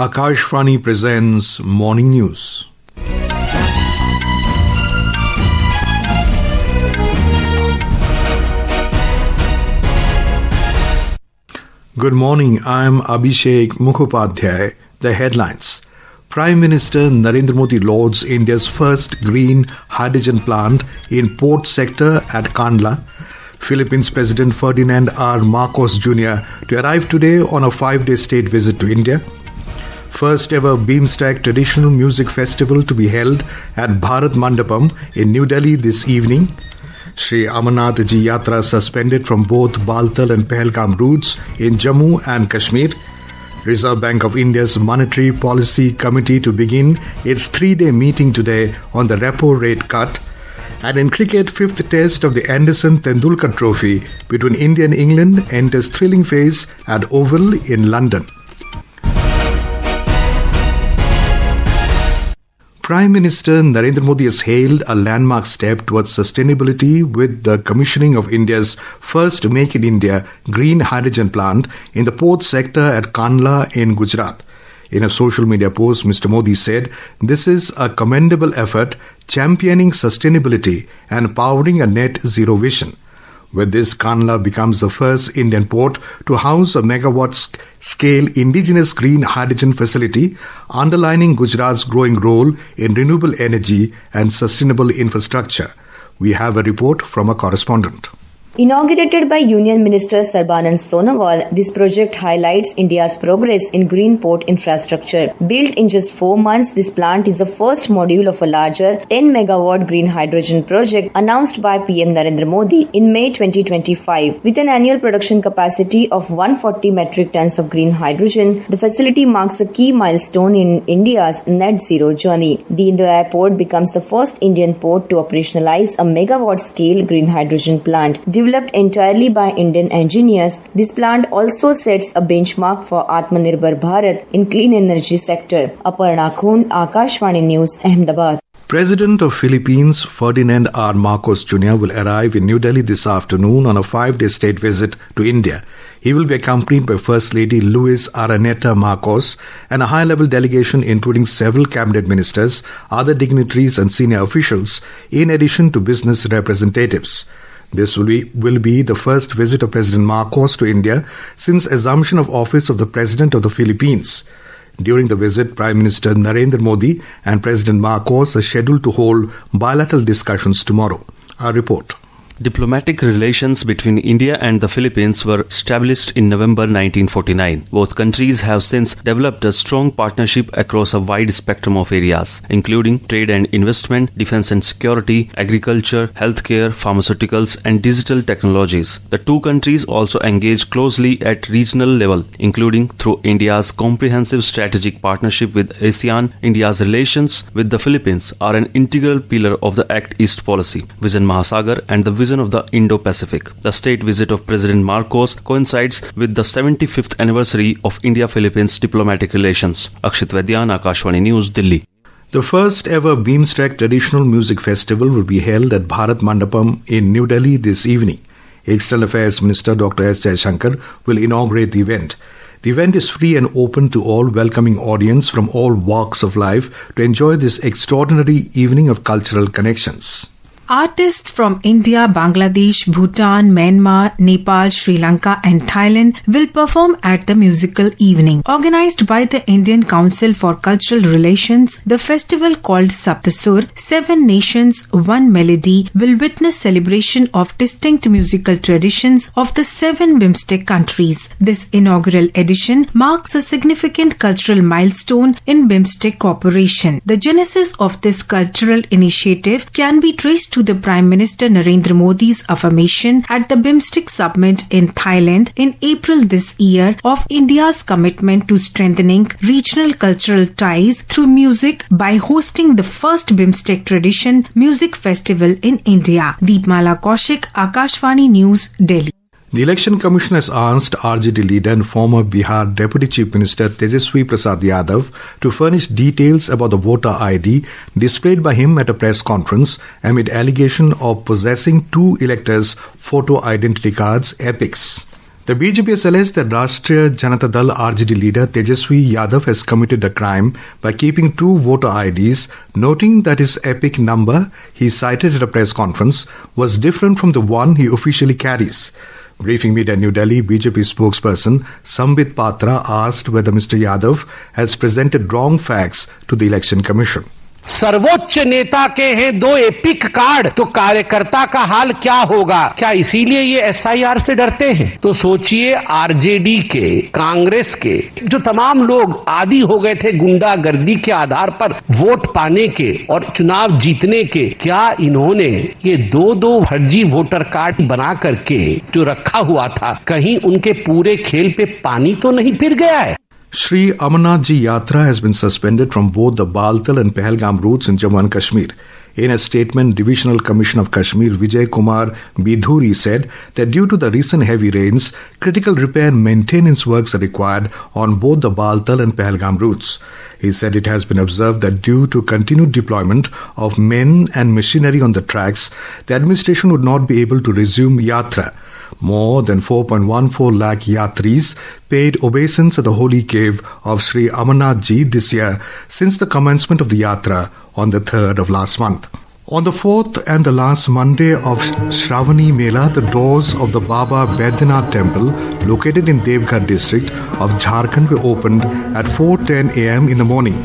Akashvani presents Morning News. Good morning, I am Abhishek Mukhopadhyay. The headlines. Prime Minister Narendra Modi lauds India's first green hydrogen plant in port sector at Kandla. Philippines President Ferdinand R. Marcos Jr. to arrive today on a 5-day state visit to India. First ever BIMSTEC Traditional Music Festival to be held at Bharat Mandapam in New Delhi this evening. Shri Amarnath Ji Yatra suspended from both Baltal and Pahalgam routes in Jammu and Kashmir. Reserve Bank of India's Monetary Policy Committee to begin its 3-day meeting today on the repo rate cut. And in cricket, 5th Test of the Anderson-Tendulkar Trophy between India and England enters thrilling phase at Oval in London. Prime Minister Narendra Modi has hailed a landmark step towards sustainability with the commissioning of India's first Make in India green hydrogen plant in the port sector at Kandla in Gujarat. In a social media post, Mr. Modi said, "This is a commendable effort championing sustainability and powering a net zero vision." With this, Kandla becomes the first Indian port to house a megawatt-scale indigenous green hydrogen facility, underlining Gujarat's growing role in renewable energy and sustainable infrastructure. We have a report from a correspondent. Inaugurated by Union Minister Sarbanand Sonowal, this project highlights India's progress in green port infrastructure. Built in just 4 months, this plant is the first module of a larger 10-megawatt green hydrogen project announced by PM Narendra Modi in May 2025. With an annual production capacity of 140 metric tons of green hydrogen, the facility marks a key milestone in India's net zero journey. The Indo airport becomes the first Indian port to operationalize a megawatt-scale green hydrogen plant. Developed entirely by Indian engineers, this plant also sets a benchmark for Atmanirbhar Bharat in clean energy sector. Aparna Khun, Akashvani News, Ahmedabad. President of Philippines Ferdinand R. Marcos Jr. will arrive in New Delhi this afternoon on a 5-day state visit to India. He will be accompanied by First Lady Luis Araneta Marcos and a high-level delegation including several cabinet ministers, other dignitaries and senior officials, in addition to business representatives. This will be the first visit of President Marcos to India since assumption of office of the President of the Philippines. During the visit, Prime Minister Narendra Modi and President Marcos are scheduled to hold bilateral discussions tomorrow. Our report. Diplomatic relations between India and the Philippines were established in November 1949. Both countries have since developed a strong partnership across a wide spectrum of areas, including trade and investment, defense and security, agriculture, healthcare, pharmaceuticals, and digital technologies. The two countries also engage closely at regional level, including through India's comprehensive strategic partnership with ASEAN. India's relations with the Philippines are an integral pillar of the Act East policy, Vision Mahasagar, and the Vision of the Indo-Pacific. The state visit of President Marcos coincides with the 75th anniversary of India-Philippines diplomatic relations. Akshit Vedyan, Akashvani News, Delhi. The first ever BIMSTEC Traditional Music Festival will be held at Bharat Mandapam in New Delhi this evening. External Affairs Minister Dr. S. Jaishankar will inaugurate the event. The event is free and open to all, welcoming audience from all walks of life to enjoy this extraordinary evening of cultural connections. Artists from India, Bangladesh, Bhutan, Myanmar, Nepal, Sri Lanka and Thailand will perform at the musical evening. Organized by the Indian Council for Cultural Relations, the festival called Saptasur, 7 Nations, 1 Melody, will witness celebration of distinct musical traditions of the 7 BIMSTEC countries. This inaugural edition marks a significant cultural milestone in BIMSTEC cooperation. The genesis of this cultural initiative can be traced to the Prime Minister Narendra Modi's affirmation at the BIMSTEC summit in Thailand in April this year of India's commitment to strengthening regional cultural ties through music by hosting the first BIMSTEC Tradition Music Festival in India. Deepmala Kaushik, Akashvani News, Delhi. The Election Commission has asked RJD leader and former Bihar Deputy Chief Minister Tejaswi Prasad Yadav to furnish details about the voter ID displayed by him at a press conference amid allegation of possessing 2 electors' photo identity cards, epics. The BJP has alleged that Rashtriya Janata Dal RJD leader Tejasvi Yadav has committed a crime by keeping two voter IDs, noting that his epic number he cited at a press conference was different from the one he officially carries. Briefing media in New Delhi, BJP spokesperson Sambit Patra asked whether Mr. Yadav has presented wrong facts to the Election Commission. सर्वोच्च नेता के हैं दो epic card, तो कार्यकर्ता का हाल क्या होगा? क्या इसीलिए ये एसआईआर से डरते हैं? तो सोचिए, आरजेडी के, कांग्रेस के जो तमाम लोग आदी हो गए थे गुंडागर्दी के आधार पर वोट पाने के और चुनाव जीतने के, क्या इन्होंने ये दो फर्जी वोटर कार्ड बना करके जो रखा हुआ था, कहीं उनके पूरे खेल पे पानी तो नहीं फिर गया है? Shri Amarnath Ji Yatra has been suspended from both the Baltal and Pahalgam routes in Jammu and Kashmir. In a statement, Divisional Commissioner of Kashmir Vijay Kumar Bidhuri said that due to the recent heavy rains, critical repair and maintenance works are required on both the Baltal and Pahalgam routes. He said it has been observed that due to continued deployment of men and machinery on the tracks, the administration would not be able to resume Yatra. More than 4.14 lakh yatris paid obeisance at the holy cave of Shri Amarnath Ji this year since the commencement of the Yatra on the 3rd of last month. On the 4th and the last Monday of Shravani Mela, the doors of the Baba Baidyanath temple located in Devghar district of Jharkhand were opened at 4:10 a.m. in the morning.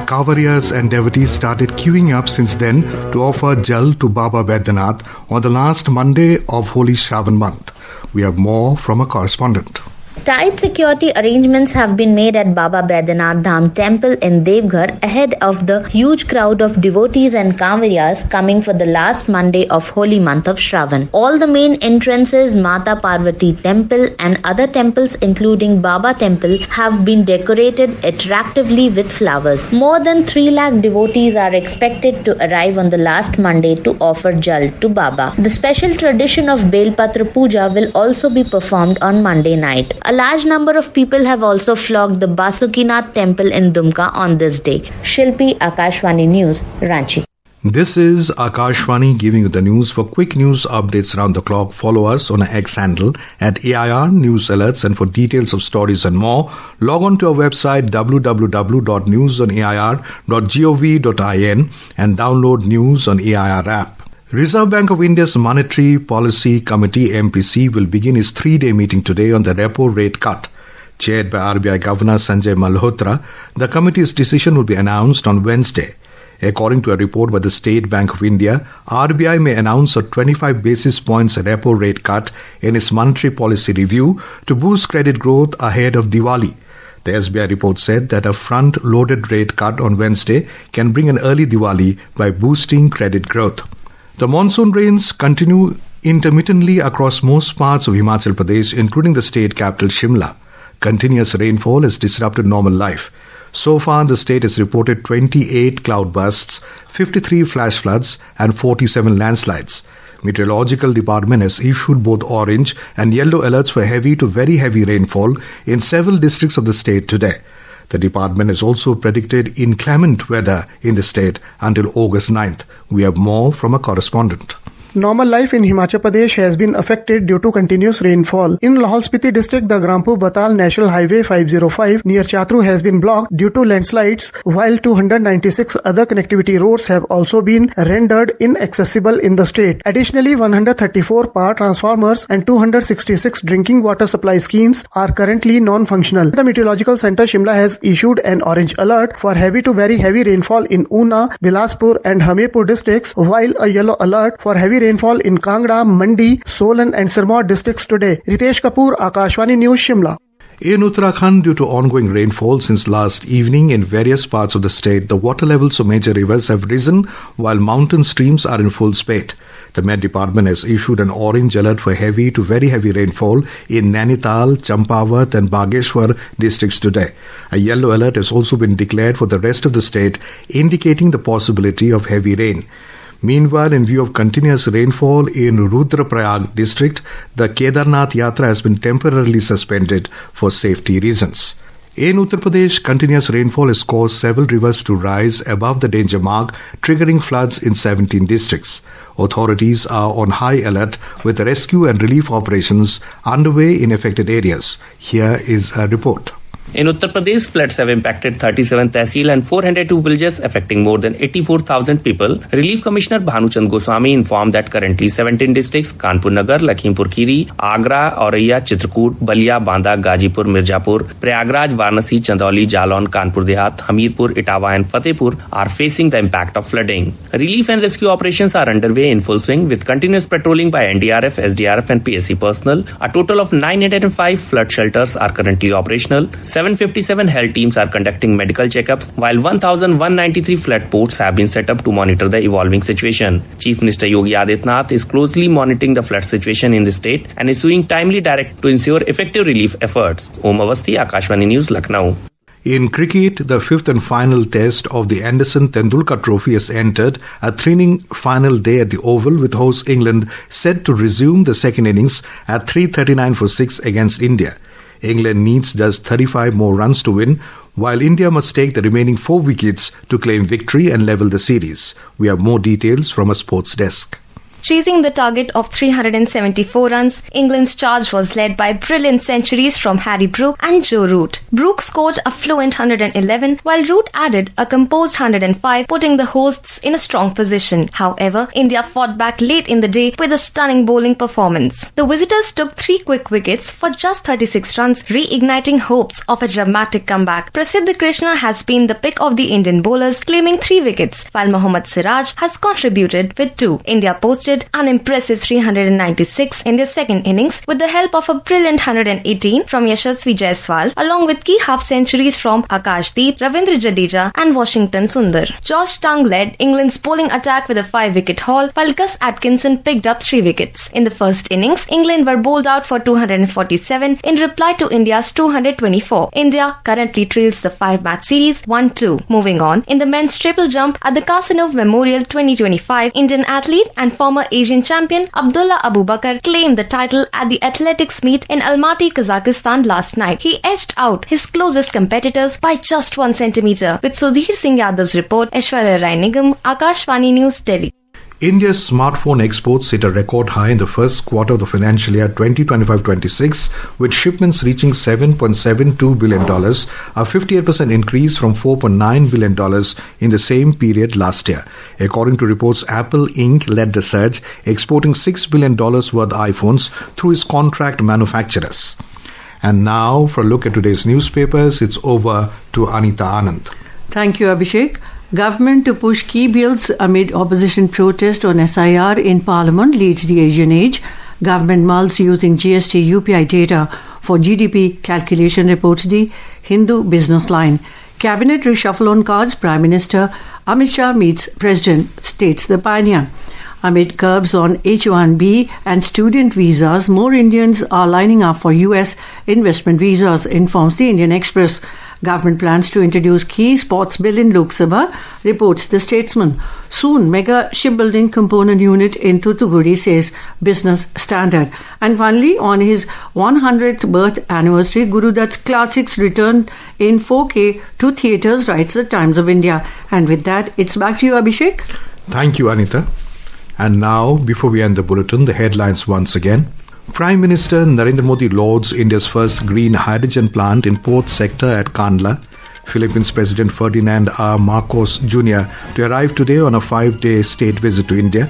Kavariyas and devotees started queuing up since then to offer jal to Baba Baidyanath on the last Monday of Holy Shravan month. We have more from a correspondent. Tight security arrangements have been made at Baba Baidyanath Dham temple in Devghar ahead of the huge crowd of devotees and Kavariyas coming for the last Monday of holy month of Shravan. All the main entrances, Mata Parvati temple and other temples including Baba temple have been decorated attractively with flowers. More than 3 lakh devotees are expected to arrive on the last Monday to offer jal to Baba. The special tradition of Belpatra Puja will also be performed on Monday night. A large number of people have also flocked the Basukinath temple in Dumka on this day. Shilpi, Akashvani News, Ranchi. This is Akashvani giving you the news. For quick news updates around the clock, follow us on our X handle at AIR News Alerts, and for details of stories and more, log on to our website www.newsonair.gov.in and download News on AIR app. Reserve Bank of India's Monetary Policy Committee MPC will begin its 3-day meeting today on the repo rate cut. Chaired by RBI Governor Sanjay Malhotra, the committee's decision will be announced on Wednesday. According to a report by the State Bank of India, RBI may announce a 25 basis points repo rate cut in its monetary policy review to boost credit growth ahead of Diwali. The SBI report said that a front-loaded rate cut on Wednesday can bring an early Diwali by boosting credit growth. The monsoon rains continue intermittently across most parts of Himachal Pradesh, including the state capital Shimla. Continuous rainfall has disrupted normal life. So far, the state has reported 28 cloud bursts, 53 flash floods and 47 landslides. Meteorological Department has issued both orange and yellow alerts for heavy to very heavy rainfall in several districts of the state today. The department has also predicted inclement weather in the state until August 9th. We have more from a correspondent. Normal life in Himachal Pradesh has been affected due to continuous rainfall. In Lahaul Spiti district, the Grampu-Batal National Highway 505 near Chatru has been blocked due to landslides, while 296 other connectivity roads have also been rendered inaccessible in the state. Additionally, 134 power transformers and 266 drinking water supply schemes are currently non-functional. The Meteorological Center Shimla has issued an orange alert for heavy to very heavy rainfall in Una, Bilaspur and Hamirpur districts, while a yellow alert for heavy rainfall in Kangra, Mandi, Solan and Sirmaur districts today. Ritesh Kapoor, Akashvani News, Shimla. In Uttarakhand, due to ongoing rainfall since last evening in various parts of the state, the water levels of major rivers have risen while mountain streams are in full spate. The Met Department has issued an orange alert for heavy to very heavy rainfall in Nainital, Champawat and Bageshwar districts today. A yellow alert has also been declared for the rest of the state, indicating the possibility of heavy rain. Meanwhile, in view of continuous rainfall in Rudraprayag district, the Kedarnath Yatra has been temporarily suspended for safety reasons. In Uttar Pradesh, continuous rainfall has caused several rivers to rise above the danger mark, triggering floods in 17 districts. Authorities are on high alert with rescue and relief operations underway in affected areas. Here is a report. In Uttar Pradesh, floods have impacted 37 tehsil and 402 villages, affecting more than 84,000 people. Relief Commissioner Bhanuchand Goswami informed that currently 17 districts, Kanpur Nagar, Lakhimpur Kheri, Agra, Auraiya, Chitrakoot, Balia, Banda, Gazipur, Mirzapur, Prayagraj, Varanasi, Chandauli, Jalon, Kanpur Dehat, Hamirpur, Etawah and Fatehpur are facing the impact of flooding. Relief and rescue operations are underway in full swing with continuous patrolling by NDRF, SDRF and PSC personnel. A total of 905 flood shelters are currently operational. 757 health teams are conducting medical checkups, while 1,193 flood ports have been set up to monitor the evolving situation. Chief Minister Yogi Adityanath is closely monitoring the flood situation in the state and issuing timely directives to ensure effective relief efforts. Om Awasthi, Akashvani News, Lucknow. In cricket, the fifth and final test of the Anderson-Tendulkar Trophy has entered a thrilling final day at the Oval, with host England set to resume the second innings at 3:39 for 6 against India. England needs just 35 more runs to win, while India must take the remaining 4 wickets to claim victory and level the series. We have more details from a sports desk. Chasing the target of 374 runs, England's charge was led by brilliant centuries from Harry Brook and Joe Root. Brook scored a fluent 111, while Root added a composed 105, putting the hosts in a strong position. However, India fought back late in the day with a stunning bowling performance. The visitors took 3 quick wickets for just 36 runs, reigniting hopes of a dramatic comeback. Prasidh Krishna has been the pick of the Indian bowlers, claiming 3 wickets, while Mohammad Siraj has contributed with 2. India posted an impressive 396 in their second innings with the help of a brilliant 118 from Yashasvi Jaiswal, along with key half-centuries from Akashdeep, Ravindra Jadeja and Washington Sundar. Josh Tongue led England's bowling attack with a 5-wicket haul, while Gus Atkinson picked up 3 wickets. In the first innings, England were bowled out for 247 in reply to India's 224. India currently trails the 5-match series 1-2. Moving on, in the men's triple jump at the Kasparov Memorial 2025, Indian athlete and former Asian champion Abdullah Abu Bakar claimed the title at the athletics meet in Almaty, Kazakhstan last night. He edged out his closest competitors by just 1 centimeter. With Sudhir Singh Yadav's report, Aishwarya Rai Nigam, Akashvani News, Delhi. India's smartphone exports hit a record high in the first quarter of the financial year 2025-26, with shipments reaching $7.72 billion, a 58% increase from $4.9 billion in the same period last year. According to reports, Apple Inc. led the surge, exporting $6 billion worth iPhones through its contract manufacturers. And now, for a look at today's newspapers, it's over to Anita Anand. Thank you, Abhishek. Government to push key bills amid opposition protest on SIR in Parliament leads the Asian age. Government mulls using GST UPI data for GDP calculation, reports the Hindu Business Line. Cabinet reshuffle on cards. Prime Minister Amit Shah meets President, states the Pioneer. Amid curbs on H-1B and student visas, more Indians are lining up for US investment visas, informs the Indian Express. Government plans to introduce key sports bill in Lok Sabha, reports the Statesman. Soon, mega shipbuilding component unit in Thoothukudi, says Business Standard. And finally, on his 100th birth anniversary, Guru Dutt's classics returned in 4K to theatres, writes the Times of India. And with that, it's back to you, Abhishek. Thank you, Anita. And now, before we end the bulletin, the headlines once again. Prime Minister Narendra Modi lauds India's first green hydrogen plant in port sector at Kandla. Philippines President Ferdinand R. Marcos Jr. to arrive today on a 5-day state visit to India.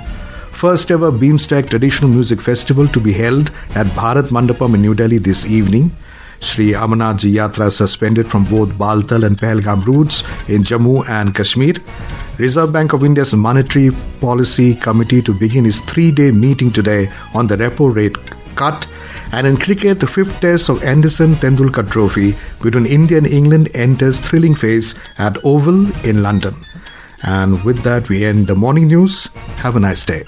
First ever BIMSTEC Traditional Music Festival to be held at Bharat Mandapam in New Delhi this evening. Shri Amarnath Ji Yatra suspended from both Baltal and Pahalgam routes in Jammu and Kashmir. Reserve Bank of India's Monetary Policy Committee to begin its 3-day meeting today on the repo rate cut. And in cricket, the 5th Test of Anderson-Tendulkar Trophy between India and England enters thrilling phase at Oval in London. And with that, we end the morning news. Have a nice day.